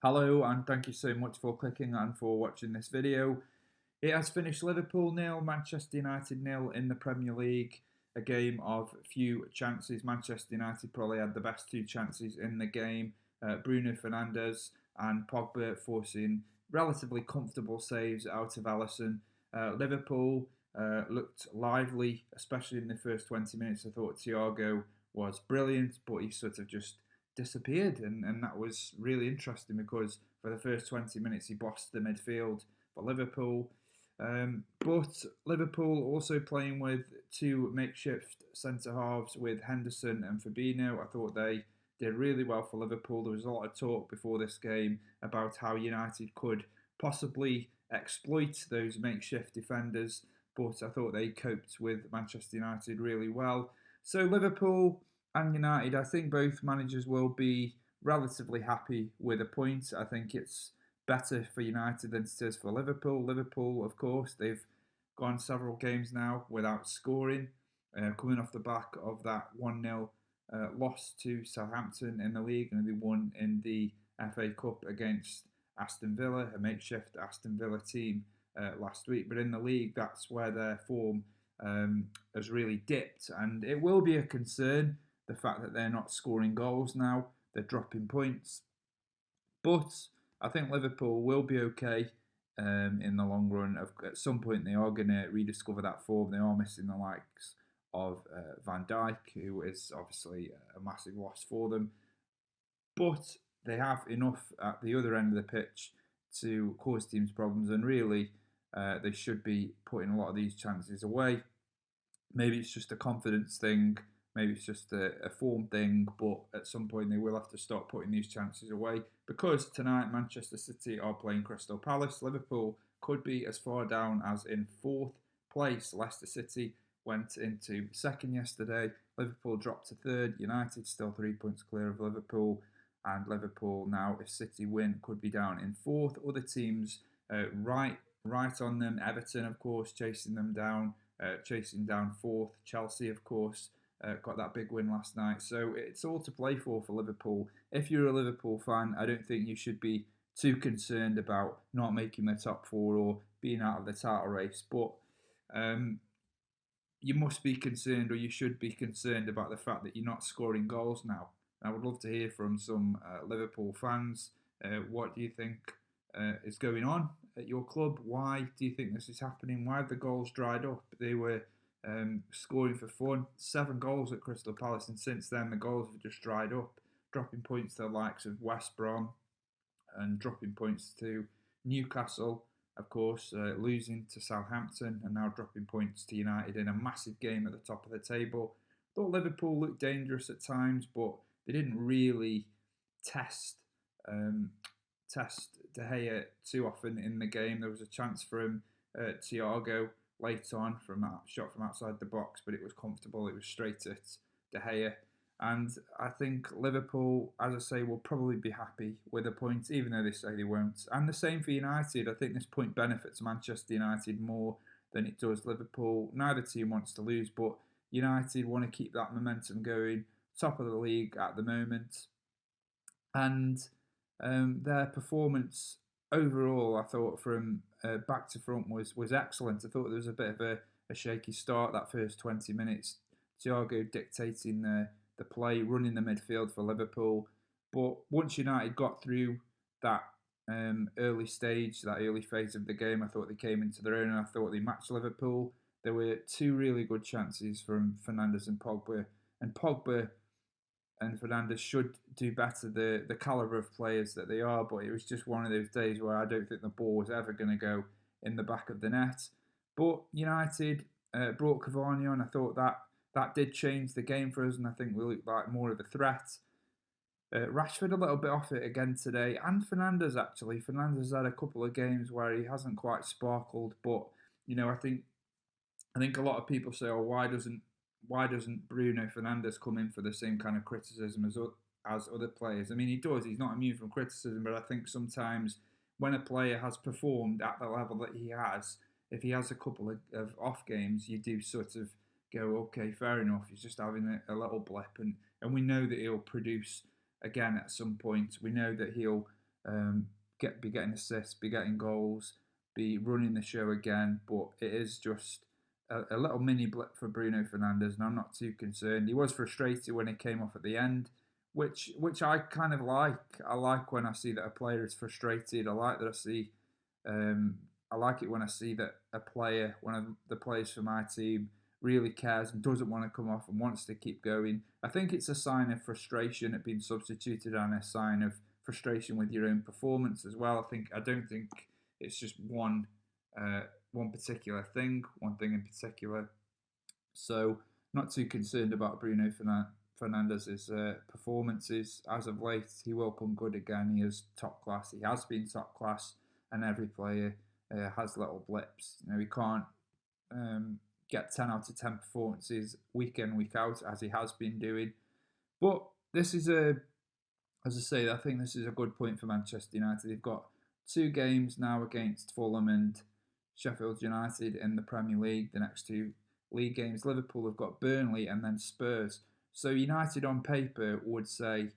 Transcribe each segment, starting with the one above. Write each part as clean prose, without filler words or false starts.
Hello, and thank you so much for clicking and for watching this video. It has finished Liverpool nil, Manchester United nil in the Premier League. A game of few chances. Manchester United probably had the best two chances in the game. Bruno Fernandes and Pogba forcing relatively comfortable saves out of Alisson. Liverpool looked lively, especially in the first 20 minutes. I thought Thiago was brilliant, but he sort of just disappeared, and that was really interesting because for the first 20 minutes he bossed the midfield for Liverpool. But Liverpool also playing with two makeshift centre halves with Henderson and Fabinho. I thought they did really well for Liverpool. There was a lot of talk before this game about how United could possibly exploit those makeshift defenders, but I thought they coped with Manchester United really well. So Liverpool and United, I think both managers will be relatively happy with a point. I think it's better for United than it is for Liverpool. Liverpool, of course, they've gone several games now without scoring, coming off the back of that 1-0 loss to Southampton in the league, and they won in the FA Cup against Aston Villa, a makeshift Aston Villa team last week. But in the league, that's where their form has really dipped, and it will be a concern the fact that they're not scoring goals now. They're dropping points. But I think Liverpool will be okay in the long run. At some point, they are going to rediscover that form. They are missing the likes of Van Dijk, who is obviously a massive loss for them. But they have enough at the other end of the pitch to cause teams problems, and really, they should be putting a lot of these chances away. Maybe it's just a confidence thing. Maybe it's just a form thing, but at some point they will have to start putting these chances away because tonight Manchester City are playing Crystal Palace. Liverpool could be as far down as in fourth place. Leicester City went into second yesterday. Liverpool dropped to third. United still 3 points clear of Liverpool. And Liverpool now, if City win, could be down in fourth. Other teams right on them. Everton, of course, chasing them down. Chasing down fourth. Chelsea, of course, got that big win last night. So it's all to play for Liverpool. If you're a Liverpool fan, I don't think you should be too concerned about not making the top four or being out of the title race. But um, you must be concerned, or you should be concerned about the fact that you're not scoring goals now. I would love to hear from some Liverpool fans. What do you think is going on at your club? Why do you think this is happening? Why have the goals dried up? They were scoring for fun. 7 goals at Crystal Palace, and since then the goals have just dried up, dropping points to the likes of West Brom and dropping points to Newcastle, of course, losing to Southampton and now dropping points to United in a massive game at the top of the table. Thought Liverpool looked dangerous at times, but they didn't really test um, test De Gea too often in the game. There was a chance for him, Thiago, late on from a shot from outside the box, but it was comfortable. It was straight at De Gea. And I think Liverpool, as I say, will probably be happy with a point, even though they say they won't. And the same for United. I think this point benefits Manchester United more than it does Liverpool. Neither team wants to lose, but United want to keep that momentum going. Top of the league at the moment. And their performance overall, I thought, from back to front was excellent. I thought there was a bit of a shaky start that first 20 minutes. Thiago dictating the play, running the midfield for Liverpool. But once United got through that early stage, that early phase of the game, I thought they came into their own and I thought they matched Liverpool. There were two really good chances from Fernandes and Pogba. And Pogba and Fernandes should do better, the calibre of players that they are, but it was just one of those days where I don't think the ball was ever going to go in the back of the net. But United brought Cavani on. I thought that did change the game for us, and I think we looked like more of a threat. Rashford a little bit off it again today, and Fernandes actually. Fernandes had a couple of games where he hasn't quite sparkled, but I think a lot of people say, "Oh, why doesn't Bruno Fernandes come in for the same kind of criticism as other players?" I mean, he does. He's not immune from criticism, but I think sometimes when a player has performed at the level that he has, if he has a couple of off games, you do sort of go, okay, fair enough. He's just having a little blip, and we know that he'll produce again at some point. We know that he'll be getting assists, be getting goals, be running the show again. But it is just a little mini blip for Bruno Fernandes, and I'm not too concerned. He was frustrated when he came off at the end, which I kind of like. I like when I see that a player is frustrated. I like that I see. I like it when I see that a player, one of the players for my team, really cares and doesn't want to come off and wants to keep going. I think it's a sign of frustration at being substituted and a sign of frustration with your own performance as well. I don't think it's just one particular thing, one thing in particular. So not too concerned about Bruno Fernandes's performances as of late. He will come good again. He is top class. He has been top class, and every player has little blips. He can't get 10 out of 10 performances week in, week out, as he has been doing. But this is as I say, I think this is a good point for Manchester United. They've got 2 games now against Fulham and Sheffield United in the Premier League. The next 2 league games, Liverpool have got Burnley and then Spurs. So United on paper would say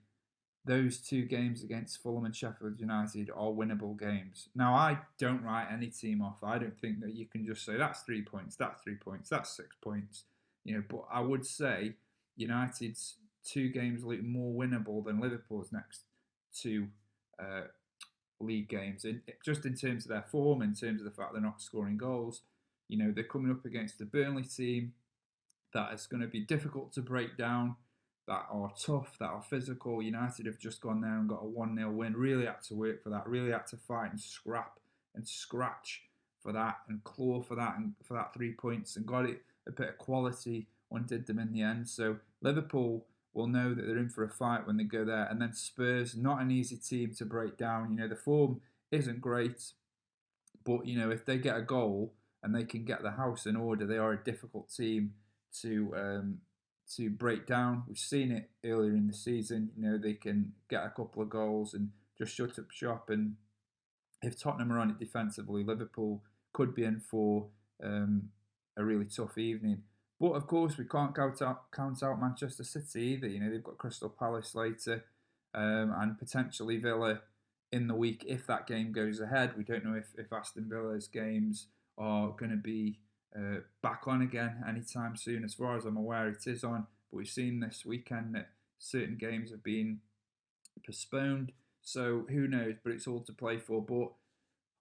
those 2 games against Fulham and Sheffield United are winnable games. Now, I don't write any team off. I don't think that you can just say that's 3 points, that's 3 points, that's 6 points. But I would say United's 2 games look more winnable than Liverpool's next 2 league games. Just in terms of their form, in terms of the fact they're not scoring goals. They're coming up against the Burnley team that is going to be difficult to break down, that are tough, that are physical. United have just gone there and got a 1-0 win. Really had to work for that, really had to fight and scrap and scratch for that and claw for that and for that 3 points, and got it a bit of quality undid them in the end. So Liverpool will know that they're in for a fight when they go there. And then Spurs, not an easy team to break down. The form isn't great, but if they get a goal and they can get the house in order, they are a difficult team to break down. We've seen it earlier in the season. They can get a couple of goals and just shut up shop. And if Tottenham are on it defensively, Liverpool could be in for a really tough evening. But of course, we can't count out Manchester City either. They've got Crystal Palace later, and potentially Villa in the week if that game goes ahead. We don't know if Aston Villa's games are going to be back on again anytime soon. As far as I'm aware, it is on. But we've seen this weekend that certain games have been postponed. So who knows? But it's all to play for. But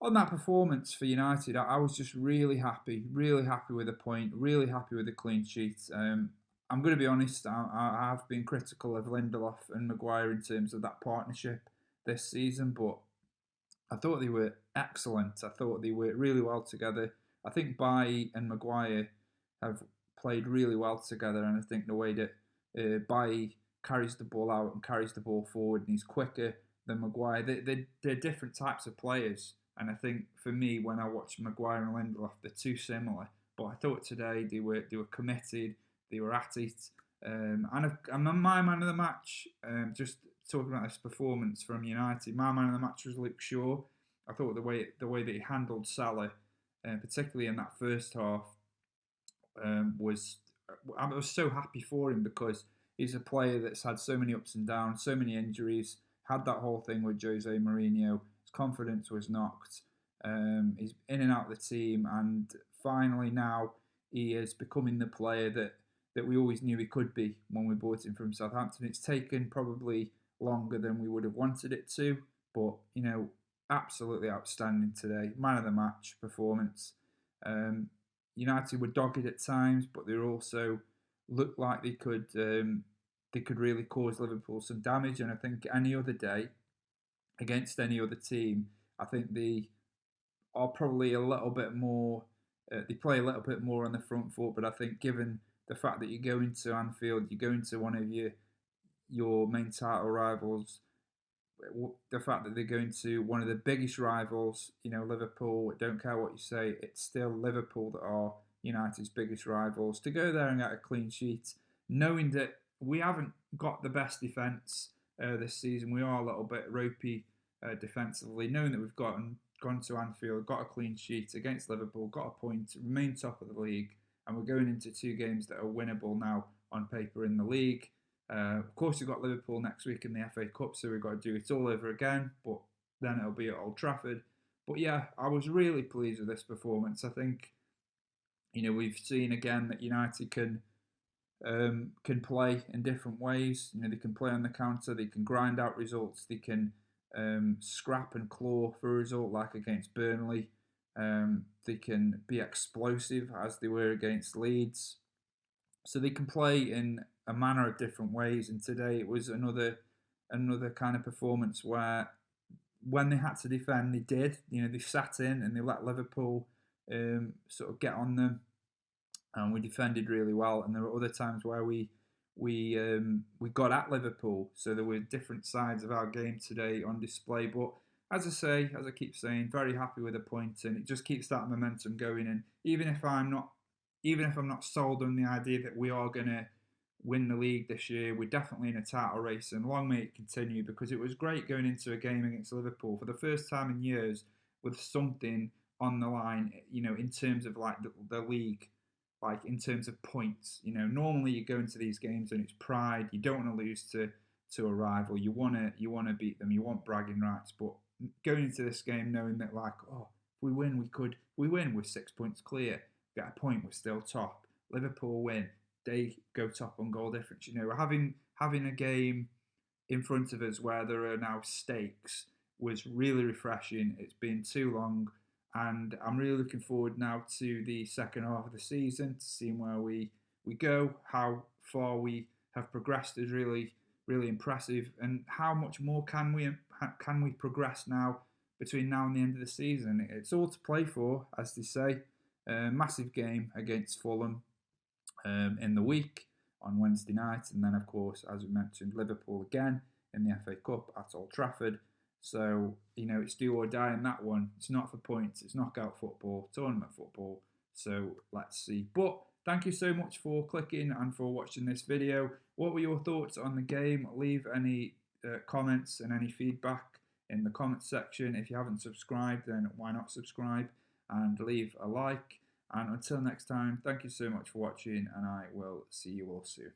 on that performance for United, I was just really happy with the point, really happy with the clean sheet. I'm going to be honest, I have been critical of Lindelof and Maguire in terms of that partnership this season, but I thought they were excellent. I thought they worked really well together. I think Bailly and Maguire have played really well together, and I think the way that Bailly carries the ball out and carries the ball forward, and he's quicker than Maguire. They're different types of players. And I think for me, when I watch Maguire and Lindelof, they're too similar. But I thought today they were committed, they were at it. And my man of the match, just talking about this performance from United, my man of the match was Luke Shaw. I thought the way that he handled Salah, particularly in that first half, I was so happy for him, because he's a player that's had so many ups and downs, so many injuries, had that whole thing with Jose Mourinho. Confidence was knocked. He's in and out of the team, and finally now he is becoming the player that we always knew he could be when we bought him from Southampton. It's taken probably longer than we would have wanted it to, but absolutely outstanding today. Man of the match performance. United were dogged at times, but they also looked like they could really cause Liverpool some damage. And I think any other day, against any other team, I think they are probably a little bit more. They play a little bit more on the front foot, but I think given the fact that you go into Anfield, you go into one of your main title rivals, the fact that they're going to one of the biggest rivals, Liverpool. Don't care what you say, it's still Liverpool that are United's biggest rivals. To go there and get a clean sheet, knowing that we haven't got the best defence this season, we are a little bit ropey defensively, knowing that we've gone to Anfield, got a clean sheet against Liverpool, got a point, remain top of the league, and we're going into 2 games that are winnable now on paper in the league. Of course, we've got Liverpool next week in the FA Cup, so we've got to do it all over again, but then it'll be at Old Trafford. But yeah, I was really pleased with this performance. I think, we've seen again that United can play in different ways. They can play on the counter, they can grind out results, they can scrap and claw for a result like against Burnley. They can be explosive as they were against Leeds. So they can play in a manner of different ways. And today it was another kind of performance where when they had to defend, they did. They sat in and they let Liverpool sort of get on them, and we defended really well. And there were other times where we got at Liverpool, so there were different sides of our game today on display. But as I keep saying, very happy with the point, and it just keeps that momentum going. And even if I'm not sold on the idea that we are going to win the league this year, we're definitely in a title race, and long may it continue, because it was great going into a game against Liverpool for the first time in years with something on the line, in terms of like the league, like in terms of points. Normally you go into these games and it's pride. You don't want to lose to a rival. You want to beat them. You want bragging rights. But going into this game knowing that, like, oh, if we win, we win, we're 6 points clear. Get a point, we're still top. Liverpool win, they go top on goal difference. Having a game in front of us where there are now stakes was really refreshing. It's been too long, and I'm really looking forward now to the second half of the season, to seeing where we go. How far we have progressed is really, really impressive, and how much more can we progress now between now and the end of the season. It's all to play for, as they say. Massive game against Fulham in the week on Wednesday night, and then of course, as we mentioned, Liverpool again in the FA Cup at Old Trafford. So it's do or die in that one. It's not for points. It's knockout football, tournament football. So let's see. But thank you so much for clicking and for watching this video. What were your thoughts on the game? Leave any comments and any feedback in the comments section. If you haven't subscribed, then why not subscribe and leave a like. And until next time, thank you so much for watching, and I will see you all soon.